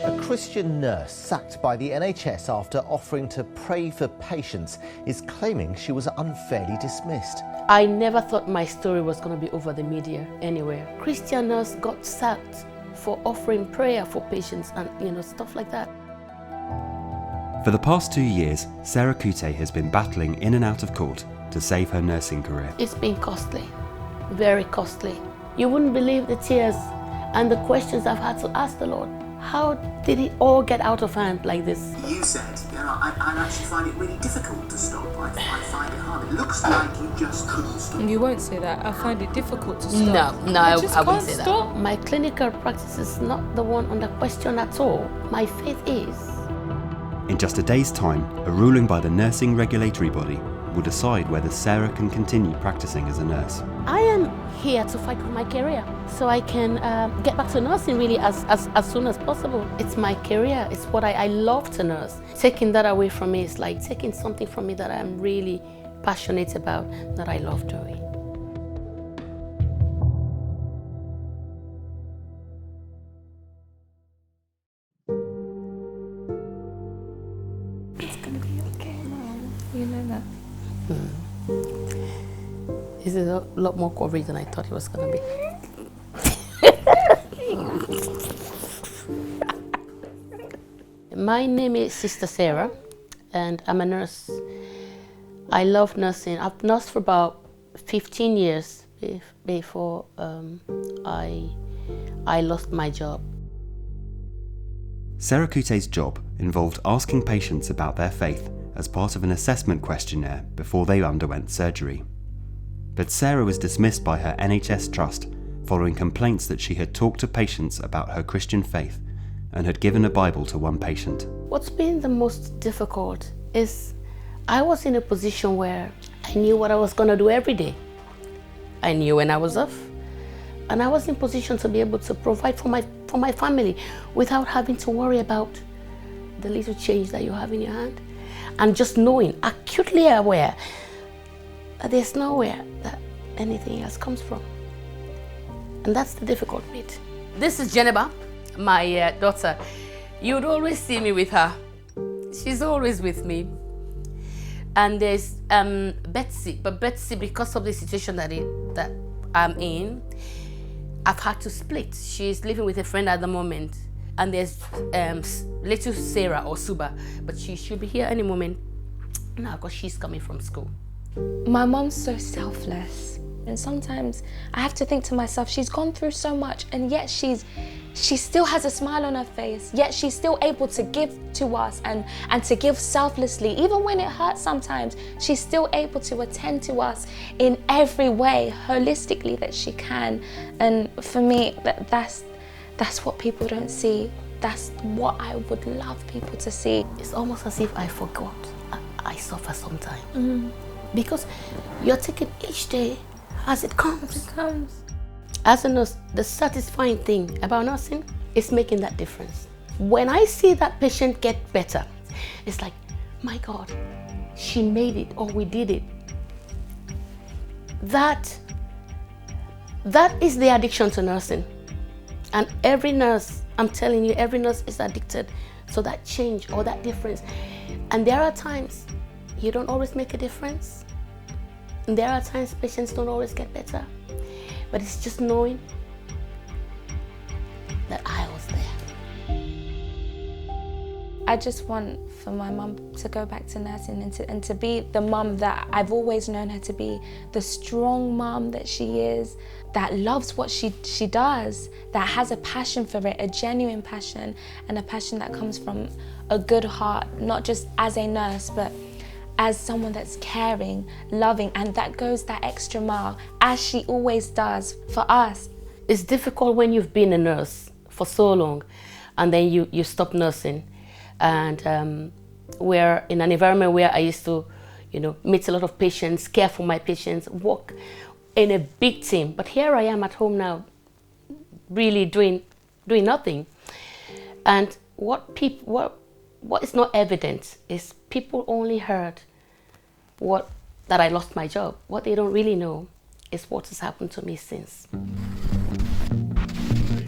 A Christian nurse sacked by the NHS after offering to pray for patients is claiming she was unfairly dismissed. I never thought my story was going to be over the media anywhere. Christian nurse got sacked for offering prayer for patients and stuff like that. For the past 2 years, Sarah Kuteh has been battling in and out of court to save her nursing career. It's been costly, very costly. You wouldn't believe the tears and the questions I've had to ask the Lord. How did it all get out of hand like this? You said, I actually find it really difficult to stop. I find it hard. It looks like you just couldn't stop. You won't say that. I find it difficult to stop. No, I wouldn't say stop. that. My clinical practice is not the one under question at all. My faith is. In just a day's time, a ruling by the nursing regulatory body will decide whether Sarah can continue practicing as a nurse. I am here to fight for my career, so I can get back to nursing really as soon as possible. It's my career, it's what I love to nurse. Taking that away from me is like taking something from me that I'm really passionate about, that I love doing. It's gonna be okay, Mom. You know that. This is a lot more coverage than I thought it was going to be. My name is Sister Sarah, and I'm a nurse. I love nursing. I've nursed for about 15 years before I lost my job. Sarah Kuteh's job involved asking patients about their faith as part of an assessment questionnaire before they underwent surgery. But Sarah was dismissed by her NHS trust following complaints that she had talked to patients about her Christian faith and had given a Bible to one patient. What's been the most difficult is I was in a position where I knew what I was going to do every day. I knew when I was off, and I was in position to be able to provide for my family without having to worry about the little change that you have in your hand, and just knowing, acutely aware, that there's nowhere that anything else comes from. And that's the difficult bit. This is Jeneba, my daughter. You would always see me with her. She's always with me. And there's Betsy, but Betsy, because of the situation that I'm in, I've had to split. She's living with a friend at the moment. And there's little Sarah or Suba, but she should be here any moment now because she's coming from school. My mom's so selfless, and sometimes I have to think to myself, she's gone through so much, and yet she still has a smile on her face, yet she's still able to give to us and to give selflessly. Even when it hurts sometimes, she's still able to attend to us in every way, holistically, that she can. And for me, that's what people don't see. That's what I would love people to see. It's almost as if I forgot I suffer sometimes. Mm-hmm. Because you're taking each day as it comes. It comes. As a nurse, the satisfying thing about nursing is making that difference. When I see that patient get better, it's like, my God, she made it, or we did it. That is the addiction to nursing. And every nurse, I'm telling you, every nurse is addicted to that change or that difference. And there are times you don't always make a difference. And there are times patients don't always get better. But it's just knowing that I was there. I just want for my mum to go back to nursing and to be the mum that I've always known her to be, the strong mum that she is, that loves what she does, that has a passion for it, a genuine passion, and a passion that comes from a good heart, not just as a nurse, but as someone that's caring, loving, and that goes that extra mile, as she always does for us. It's difficult when you've been a nurse for so long and then you stop nursing. And we're in an environment where I used to, meet a lot of patients, care for my patients, work in a big team. But here I am at home now, really doing nothing. And what is not evident is people only heard that I lost my job. What they don't really know is what has happened to me since.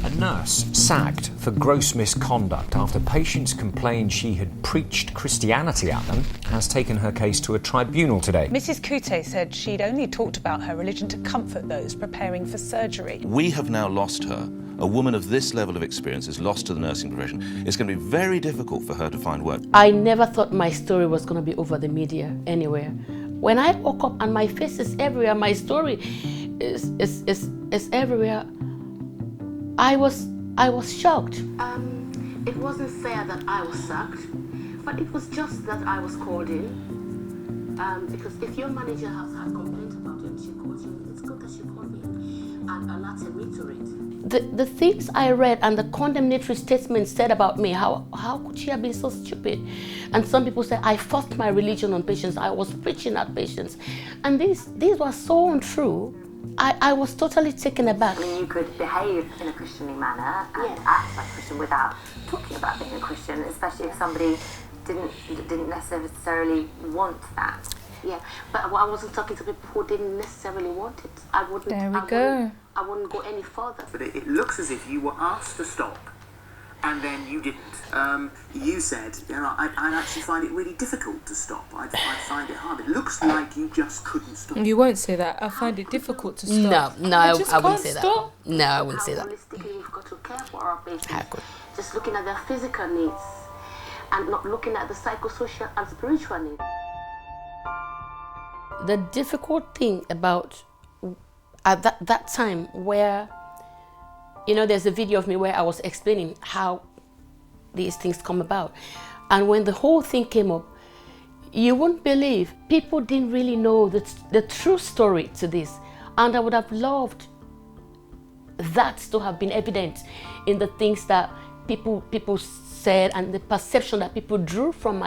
A nurse sacked for gross misconduct after patients complained she had preached Christianity at them has taken her case to a tribunal today. Mrs. Kuteh said she'd only talked about her religion to comfort those preparing for surgery. We have now lost her. A woman of this level of experience is lost to the nursing profession. It's going to be very difficult for her to find work. I never thought my story was going to be over the media anywhere. When I woke up and my face is everywhere, my story is everywhere, I was shocked. It wasn't fair that I was sacked, but it was just that I was called in. Because if your manager has had complaints about you and she calls you, it's good that she called me in and alerted me to it. The things I read and the condemnatory statements said about me, how could she have been so stupid? And some people said I forced my religion on patients, I was preaching at patients. And these were so untrue. I was totally taken aback. I mean, you could behave in a Christianly manner and act like a Christian without talking about being a Christian, especially if somebody didn't necessarily want that. Yeah, but I wasn't talking to people who didn't necessarily want it. I wouldn't go any further. But it looks as if you were asked to stop, and then you didn't. You said, I'd actually find it really difficult to stop. I'd find it hard. It looks like you just couldn't stop. You won't say that. I find it difficult to stop. No, I wouldn't say that. No, I wouldn't say that. Holistically, we've got to care for our patients. Just looking at their physical needs and not looking at the psychosocial and spiritual needs. The difficult thing about at that time where, there's a video of me where I was explaining how these things come about. And when the whole thing came up, you wouldn't believe people didn't really know the true story to this. And I would have loved that to have been evident in the things that people said and the perception that people drew from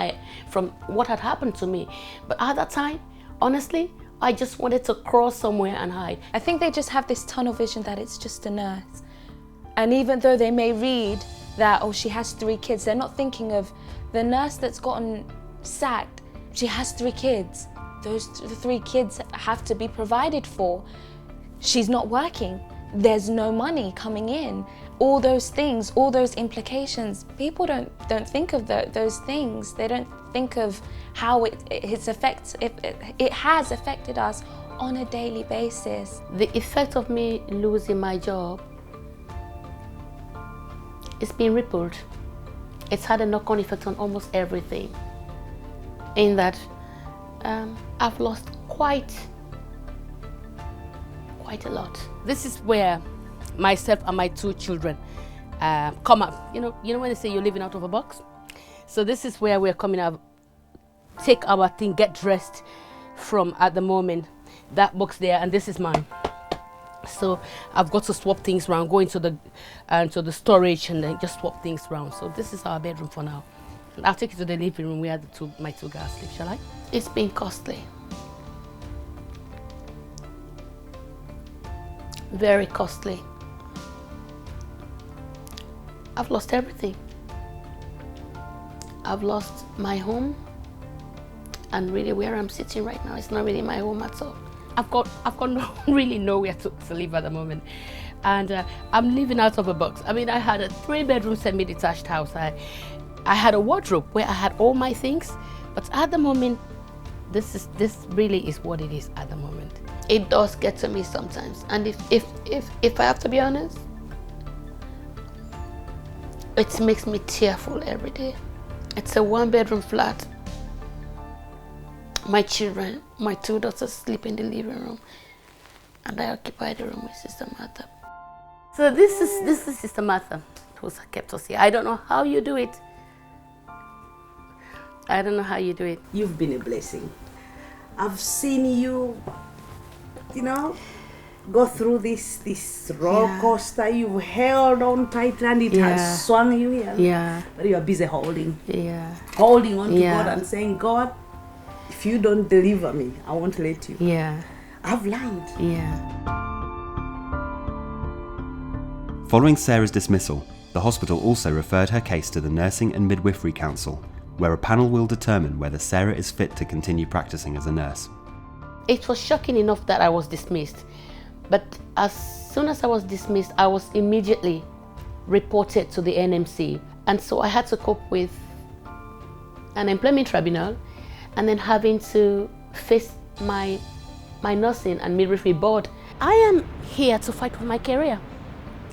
what had happened to me. But at that time, honestly, I just wanted to crawl somewhere and hide. I think they just have this tunnel vision that it's just a nurse. And even though they may read that, she has 3 kids, they're not thinking of the nurse that's gotten sacked. She has 3 kids. Those 3 kids have to be provided for. She's not working. There's no money coming in. All those things, all those implications, people don't think of those things. They don't think of how it has affected us on a daily basis. The effect of me losing my job, it's been rippled. It's had a knock-on effect on almost everything. In that, I've lost quite a lot. This is where myself and my 2 children come up. You know when they say you're living out of a box? So this is where we're coming up, take our thing, get dressed from at the moment. That box there, and this is mine. So I've got to swap things around, go into the storage and then just swap things around. So this is our bedroom for now. And I'll take you to the living room where my 2 girls sleep, shall I? It's been costly. Very costly. I've lost everything. I've lost my home, and really where I'm sitting right now, it's not really my home at all. I've got really nowhere to live at the moment, and I'm living out of a box. I mean, I had a 3-bedroom semi-detached house. I had a wardrobe where I had all my things, but at the moment, this really is what it is at the moment. It does get to me sometimes, and if I have to be honest, it makes me tearful every day. It's a 1-bedroom flat. My children, my 2 daughters sleep in the living room, and I occupy the room with Sister Martha. So this is Sister Martha, who's kept us here. I don't know how you do it. I don't know how you do it. You've been a blessing. I've seen you, go through this roller coaster. You've held on tight and it has swung you here. Yeah. But you are busy holding. Yeah. Holding on to God and saying, God, if you don't deliver me, I won't let you. Yeah. I've learned. Yeah. Following Sarah's dismissal, the hospital also referred her case to the Nursing and Midwifery Council, where a panel will determine whether Sarah is fit to continue practicing as a nurse. It was shocking enough that I was dismissed, but as soon as I was dismissed, I was immediately reported to the NMC. And so I had to cope with an employment tribunal and then having to face my nursing and midwifery board. I am here to fight for my career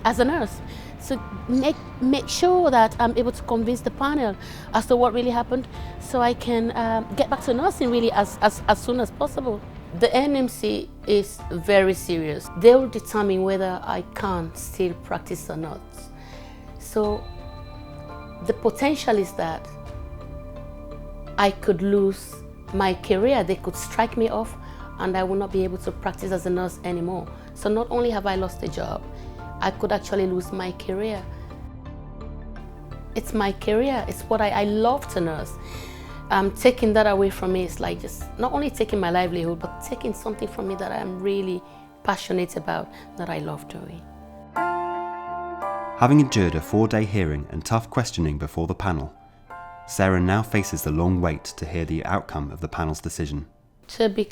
as a nurse, to make sure that I'm able to convince the panel as to what really happened, so I can get back to nursing really as soon as possible. The NMC is very serious. They will determine whether I can still practice or not. So the potential is that I could lose my career. They could strike me off and I will not be able to practice as a nurse anymore. So not only have I lost a job, I could actually lose my career. It's my career, it's what I love to nurse. Taking that away from me is like just not only taking my livelihood, but taking something from me that I'm really passionate about, that I love doing. Having endured a 4-day hearing and tough questioning before the panel, Sarah now faces the long wait to hear the outcome of the panel's decision. To be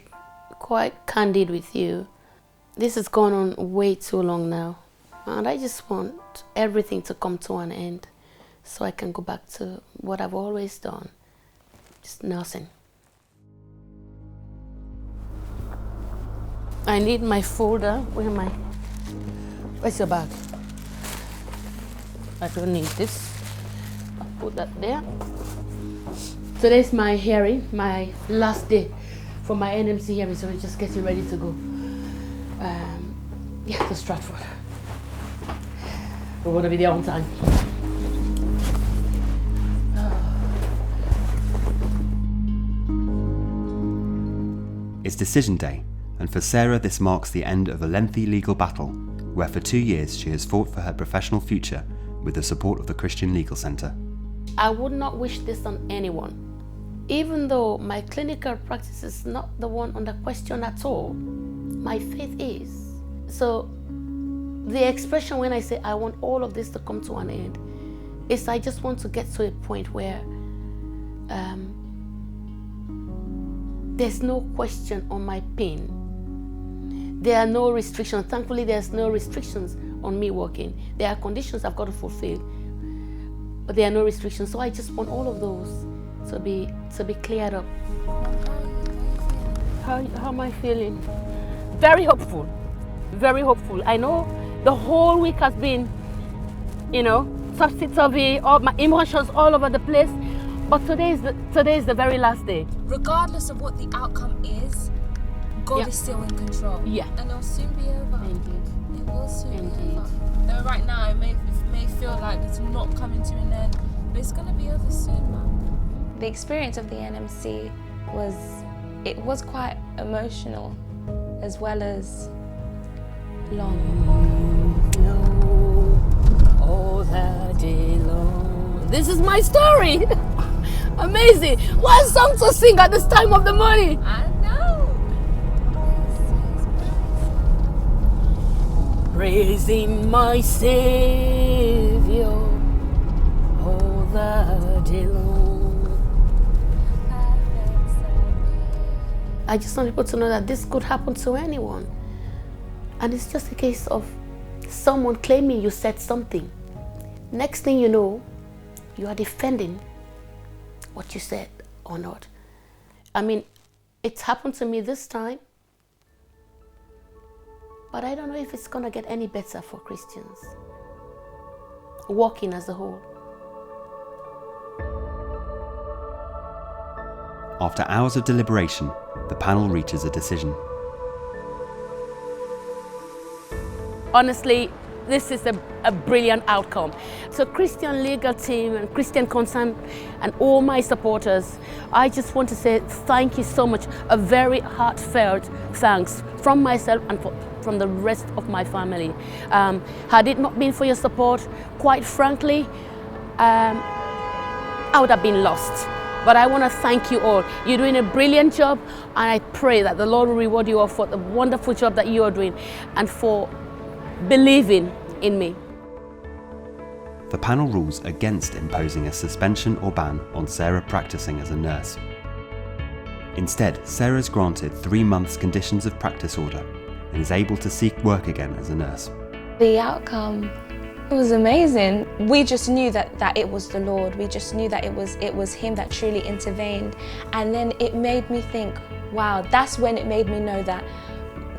quite candid with you, this has gone on way too long now. And I just want everything to come to an end so I can go back to what I've always done, just nursing. I need my folder. Where's your bag? I don't need this. I'll put that there. Today's my hearing, my last day for my NMC hearing, so we're just getting ready to go. To Stratford. We want to be there on time. It's decision day, and for Sarah this marks the end of a lengthy legal battle, where for 2 years she has fought for her professional future with the support of the Christian Legal Centre. I would not wish this on anyone. Even though my clinical practice is not the one under question at all, my faith is. So the expression when I say I want all of this to come to an end is I just want to get to a point where there's no question on my pain. There are no restrictions. Thankfully, there's no restrictions on me working. There are conditions I've got to fulfill, but there are no restrictions. So I just want all of those to be cleared up. How am I feeling? Very hopeful. Very hopeful. I know the whole week has been, topsy-turvy, all my emotions all over the place. But today is the very last day. Regardless of what the outcome is, God is still in control. Yeah. And it'll soon be over. Indeed. It will soon be over. Though right now it may feel like it's not coming to an end, but it's gonna be over soon, man. The experience of the NMC was quite emotional as well as long. All that day long. This is my story. Amazing. What song to sing at this time of the morning? I know. Praising my Savior all the day long. I just want people to know that this could happen to anyone. And it's just a case of someone claiming you said something. Next thing you know, you are defending what you said or not. I mean, it's happened to me this time, but I don't know if it's gonna get any better for Christians, walking as a whole. After hours of deliberation, the panel reaches a decision. Honestly, this is a brilliant outcome. So Christian legal team and Christian Concern and all my supporters, I just want to say thank you so much. A very heartfelt thanks from myself and from the rest of my family. Had it not been for your support, quite frankly, I would have been lost. But I want to thank you all. You're doing a brilliant job, and I pray that the Lord will reward you all for the wonderful job that you are doing and for believing in me. The panel rules against imposing a suspension or ban on Sarah practicing as a nurse. Instead, Sarah is granted 3 months conditions of practice order and is able to seek work again as a nurse. The outcome It was amazing. We just knew that it was the Lord. We just knew that it was Him that truly intervened. And then it made me think, wow, that's when it made me know that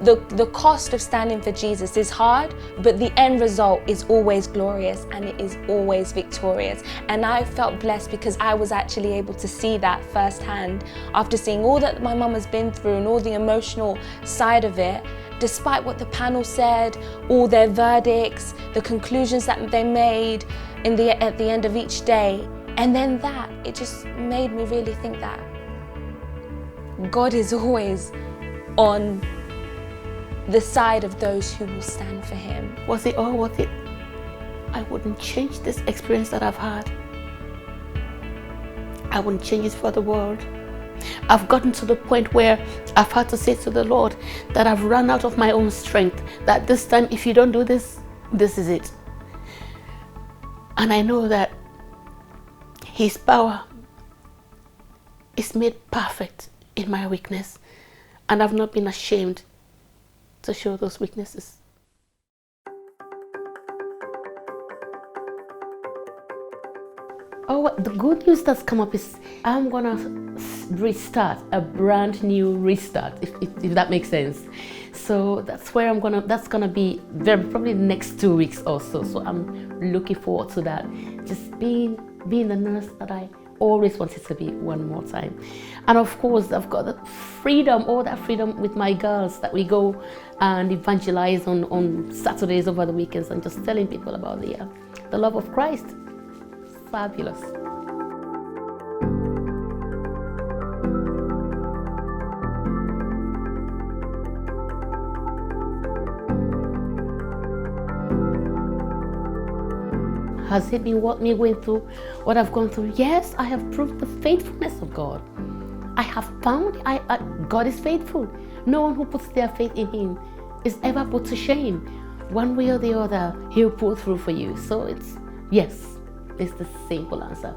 the cost of standing for Jesus is hard, but the end result is always glorious and it is always victorious. And I felt blessed because I was actually able to see that firsthand after seeing all that my mum has been through and all the emotional side of it. Despite what the panel said, all their verdicts, the conclusions that they made at the end of each day, and then that, it just made me really think that God is always on the side of those who will stand for Him. Was it all worth it? I wouldn't change this experience that I've had. I wouldn't change it for the world. I've gotten to the point where I've had to say to the Lord that I've run out of my own strength, that this time if you don't do this, this is it. And I know that His power is made perfect in my weakness, and I've not been ashamed to show those weaknesses. Oh, the good news that's come up is I'm gonna restart, a brand new restart, if that makes sense. So that's where that's gonna be probably the next 2 weeks or so. So I'm looking forward to that. Just being the nurse that I always wanted to be one more time. And of course, I've got that freedom, all that freedom with my girls, that we go and evangelize on Saturdays over the weekends and just telling people about the love of Christ. Fabulous. Has it been me going through what I've gone through? Yes, I have proved the faithfulness of God. I have found God is faithful. No one who puts their faith in Him is ever put to shame. One way or the other, He'll pull through for you. So yes, it's the simple answer.